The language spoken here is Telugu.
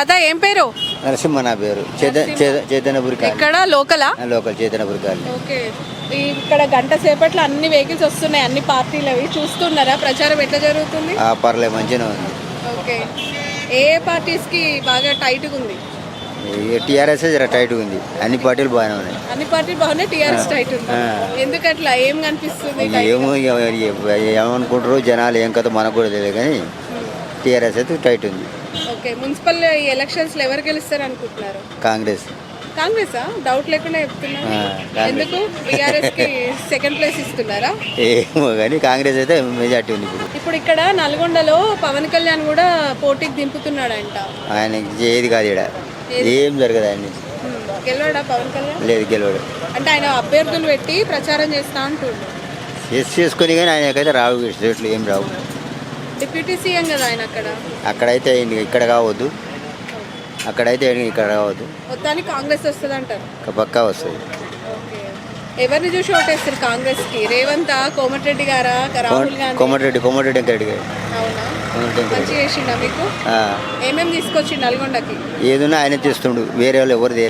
తాత ఏం పేరు? నరసింహ నా పేరు. చైతన్యపురి ఎక్కడ లోకలా? Local Chaitanyapuri colony. ఓకే. ఇక్కడ గంట సేపట్లో అన్ని వెహికల్స్ వస్తున్నాయి, అన్ని పార్టీలవి చూస్తున్నారా? ప్రచారం ఎట్లా జరుగుతుంది? పర్లేదు మంచిగా ఉంది. ఓకే. ఏ పార్టీస్కి బాగా టైట్గా ఉంది? టీఆర్ఎస్ జర టైట్గా ఉంది. అన్ని పార్టీలు బాగానే ఉన్నాయి. అన్ని పార్టీలు బాగున్నాయి, టీఆర్ఎస్ టైట్ ఉంది. ఎందుకట్లా? ఏం కనిపిస్తుంది? ఏమో ఏమనుకుంటారు జనాలు, ఏం కథ మనకు కూడా తెలియదు, కానీ టీఆర్ఎస్ అయితే టైట్ ఉంది. ఓకే. మున్సిపల్ ఎలక్షన్స్ లో ఎవరు గెలుస్తారు అనుకుంటున్నారు? కాంగ్రెస్. కాంగ్రెసా? డౌట్ లేకుండా చెప్తున్నారు. ఎందుకు బీఆర్ఎస్ కి సెకండ్ ప్లేస్ ఇస్తున్నారా? ఏమో కానీ కాంగ్రెస్ అయితే మెజార్టీ ఉంది ఇప్పుడు. ఇప్పుడు ఇక్కడ నల్గొండలో పవన్ కళ్యాణ్ కూడా పోటీకి దింపుతున్నాడంట. ఆయనకి ఏది కాదు, ఇక్కడ ఏం జరగదు. ఆయన గెలవాడా పవన్ కళ్యాణ్? లేదు, గెలవడు. అంటే ఆయన అభ్యర్థులు పెట్టి ప్రచారం చేస్తా అంటుండు. చేసుకొని కానీ ఆయనకైతే రావు స్టేట్లు, ఏం రావు. డిప్యూటీ సీఎం కదా ఆయన అక్కడ. అక్కడైతే ఇక్కడ కావద్దు, అక్కడైతే ఇక్కడ కావద్దు. మొత్తానికి కాంగ్రెస్ వస్తుంది అంటారు? పక్కా వస్తుంది. ఓకే. ఎవరిని చూసి ఓటేస్తారు కాంగ్రెస్ కి? రేవంత్, కోమటిరెడ్డి గారా, రాహుల్ గాంధీ? కోమటిరెడ్డి వెంకరెడ్డి. అవునా? మంచి చేసిండా మీకు? ఏమేమి తీసుకొచ్చి నల్గొండకి? ఏదైనా ఆయన చేస్తుండు, వేరే వాళ్ళు ఎవరు